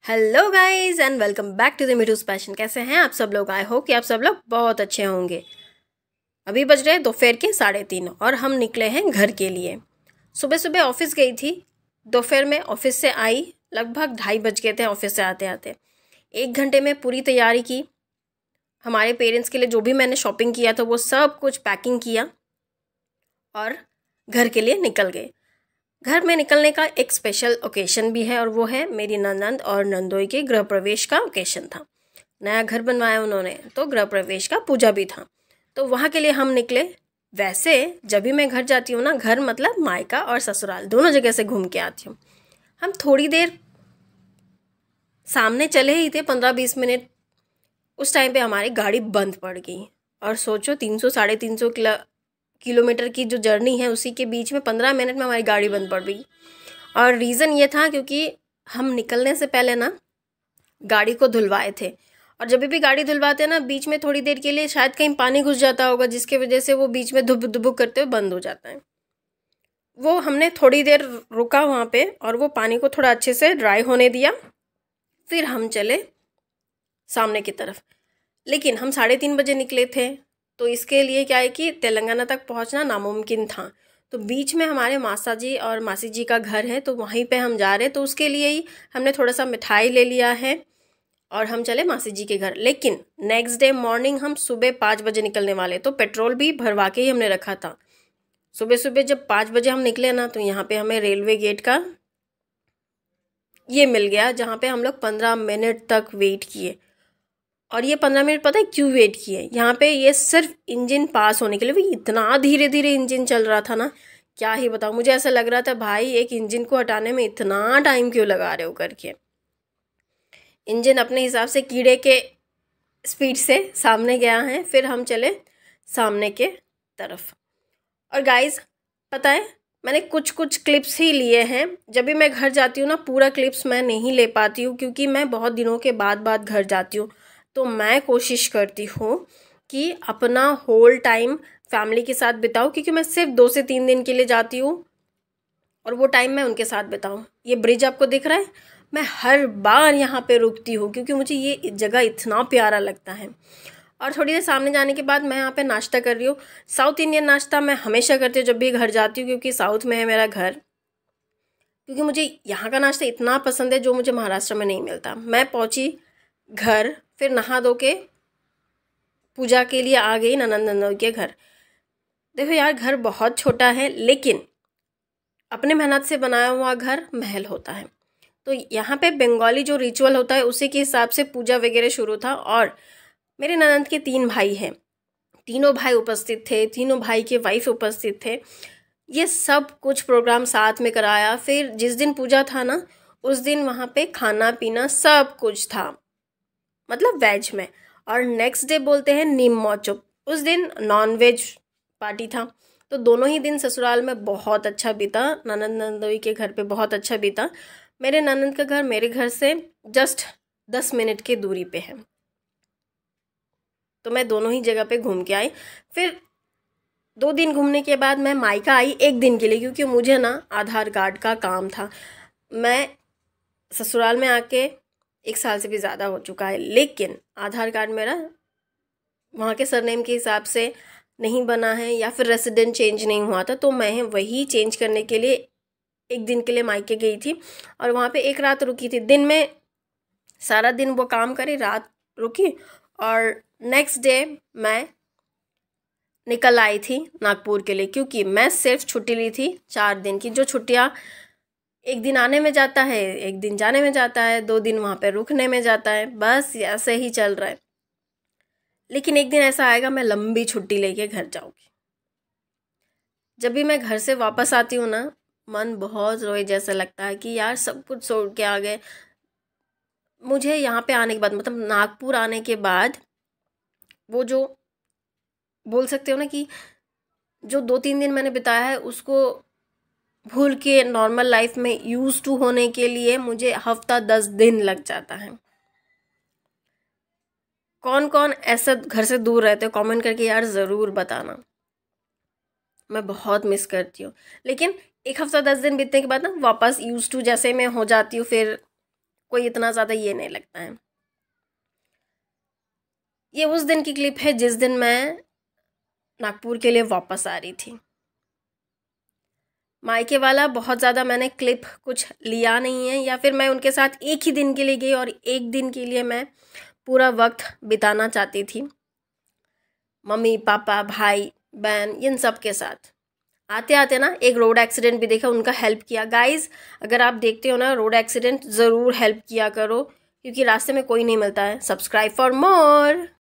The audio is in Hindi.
Hello guys and welcome back to the Mithu's passion. कैसे हैं आप सब लोग? आई होप कि आप सब लोग बहुत अच्छे होंगे। अभी बज रहे दोपहर के 3:30 और हम निकले हैं घर के लिए। सुबह सुबह ऑफिस गई थी, दोपहर में ऑफिस से आई, लगभग 2:30 बज गए थे ऑफिस से आते आते। 1 घंटे में पूरी तैयारी की, हमारे पेरेंट्स के लिए जो भी मैंने शॉपिंग किया था वो सब कुछ पैकिंग किया और घर के लिए निकल गए। घर में निकलने का एक स्पेशल ओकेशन भी है और वो है मेरी ननंद और नंदोई के गृह प्रवेश का ओकेशन था। नया घर बनवाया उन्होंने तो गृह प्रवेश का पूजा भी था, तो वहाँ के लिए हम निकले। वैसे जब भी मैं घर जाती हूँ ना, घर मतलब मायका और ससुराल दोनों जगह से घूम के आती हूँ। हम थोड़ी देर सामने चले ही थे, 15-20 मिनट। उस टाइम पे हमारी गाड़ी बंद पड़ गई और सोचो 300-350 किलोमीटर की जो जर्नी है उसी के बीच में 15 मिनट में हमारी गाड़ी बंद पड़ गई। और रीज़न ये था क्योंकि हम निकलने से पहले ना गाड़ी को धुलवाए थे, और जब भी गाड़ी धुलवाते हैं ना बीच में थोड़ी देर के लिए शायद कहीं पानी घुस जाता होगा, जिसकी वजह से वो बीच में धुबुक धुबुक करते हुए बंद हो जाता है। वो हमने थोड़ी देर रुका वहाँ पे और वो पानी को थोड़ा अच्छे से ड्राई होने दिया, फिर हम चले सामने की तरफ। लेकिन हम 3:30 बजे निकले थे, तो इसके लिए क्या है कि तेलंगाना तक पहुंचना नामुमकिन था। तो बीच में हमारे मासा जी और मासी जी का घर है, तो वहीं पे हम जा रहे, तो उसके लिए ही हमने थोड़ा सा मिठाई ले लिया है और हम चले मासी जी के घर। लेकिन नेक्स्ट डे मॉर्निंग हम सुबह 5 बजे निकलने वाले, तो पेट्रोल भी भरवा के ही हमने रखा था। सुबह सुबह जब 5 बजे हम निकले ना, तो यहाँ पे हमें रेलवे गेट का ये मिल गया, जहाँ पे हम लोग 15 मिनट तक वेट किए। और ये 15 मिनट पता है क्यों वेट किए? यहाँ पे ये सिर्फ इंजन पास होने के लिए। भाई इतना धीरे धीरे इंजन चल रहा था ना, क्या ही बताऊँ। मुझे ऐसा लग रहा था भाई एक इंजन को हटाने में इतना टाइम क्यों लगा रहे हो करके। इंजन अपने हिसाब से कीड़े के स्पीड से सामने गया है। फिर हम चले सामने के तरफ। और गाइस पता है, मैंने कुछ कुछ क्लिप्स ही लिए हैं। जब भी मैं घर जाती हूँ ना, पूरा क्लिप्स मैं नहीं ले पाती हूँ क्योंकि मैं बहुत दिनों के बाद घर जाती हूँ। तो मैं कोशिश करती हूँ कि अपना होल टाइम फैमिली के साथ बिताऊँ, क्योंकि मैं सिर्फ 2 से 3 दिन के लिए जाती हूँ और वो टाइम मैं उनके साथ बिताऊँ। ये ब्रिज आपको दिख रहा है, मैं हर बार यहाँ पे रुकती हूँ क्योंकि मुझे ये जगह इतना प्यारा लगता है। और थोड़ी देर सामने जाने के बाद मैं यहाँ पे नाश्ता कर रही हूँ। साउथ इंडियन नाश्ता मैं हमेशा करती हूँ जब भी घर जाती हूँ, क्योंकि साउथ में है मेरा घर। क्योंकि मुझे यहाँ का नाश्ता इतना पसंद है जो मुझे महाराष्ट्र में नहीं मिलता। मैं पहुँची घर, फिर नहा धो के पूजा के लिए आ गई ननंद नंदोई के घर। देखो यार, घर बहुत छोटा है लेकिन अपने मेहनत से बनाया हुआ घर महल होता है। तो यहाँ पे बंगाली जो रिचुअल होता है उसी के हिसाब से पूजा वगैरह शुरू था। और मेरे ननंद के 3 भाई हैं, तीनों भाई उपस्थित थे, तीनों भाई के वाइफ उपस्थित थे। ये सब कुछ प्रोग्राम साथ में कराया। फिर जिस दिन पूजा था ना, उस दिन वहाँ पे खाना पीना सब कुछ था, मतलब वेज में। और नेक्स्ट डे बोलते हैं नीम महोत्सव, उस दिन नॉन वेज पार्टी था। तो दोनों ही दिन ससुराल में बहुत अच्छा बीता, ननंद नंदोई के घर पे बहुत अच्छा बीता। मेरे ननंद का घर मेरे घर से जस्ट 10 मिनट की दूरी पे है, तो मैं दोनों ही जगह पे घूम के आई। फिर 2 दिन घूमने के बाद मैं मायका आई 1 दिन के लिए, क्योंकि मुझे ना आधार कार्ड का काम था। मैं ससुराल में आके 1 साल से भी ज़्यादा हो चुका है, लेकिन आधार कार्ड मेरा वहाँ के सरनेम के हिसाब से नहीं बना है या फिर रेसिडेंट चेंज नहीं हुआ था। तो मैं वही चेंज करने के लिए 1 दिन के लिए मायके गई थी और वहाँ पे 1 रात रुकी थी। दिन में सारा दिन वो काम करी, रात रुकी और नेक्स्ट डे मैं निकल आई थी नागपुर के लिए, क्योंकि मैं सिर्फ छुट्टी ली थी 4 दिन की। जो छुट्टियाँ 1 दिन आने में जाता है, 1 दिन जाने में जाता है, 2 दिन वहाँ पे रुकने में जाता है, बस ऐसे ही चल रहा है। लेकिन एक दिन ऐसा आएगा मैं लंबी छुट्टी लेके घर जाऊँगी। जब भी मैं घर से वापस आती हूँ ना, मन बहुत रोए जैसा लगता है कि यार सब कुछ छोड़ के आ गए। मुझे यहाँ पे आने के बाद, मतलब नागपुर आने के बाद, वो जो बोल सकते हो ना कि जो 2-3 दिन मैंने बिताया है उसको भूल के नॉर्मल लाइफ में यूज टू होने के लिए मुझे हफ्ता 10 दिन लग जाता है। कौन कौन ऐसा घर से दूर रहते हो कमेंट करके यार ज़रूर बताना। मैं बहुत मिस करती हूँ, लेकिन 1 हफ्ता 10 दिन बीतने के बाद ना वापस यूज टू जैसे मैं हो जाती हूँ। फिर कोई इतना ज़्यादा ये नहीं लगता है। ये उस दिन की क्लिप है जिस दिन मैं नागपुर के लिए वापस आ रही थी। मायके वाला बहुत ज़्यादा मैंने क्लिप कुछ लिया नहीं है, या फिर मैं उनके साथ एक ही दिन के लिए गई और एक दिन के लिए मैं पूरा वक्त बिताना चाहती थी मम्मी पापा भाई बहन इन सब के साथ। आते आते ना एक रोड एक्सीडेंट भी देखा, उनका हेल्प किया। गाइस अगर आप देखते हो ना रोड एक्सीडेंट, ज़रूर हेल्प किया करो क्योंकि रास्ते में कोई नहीं मिलता है। Subscribe for more.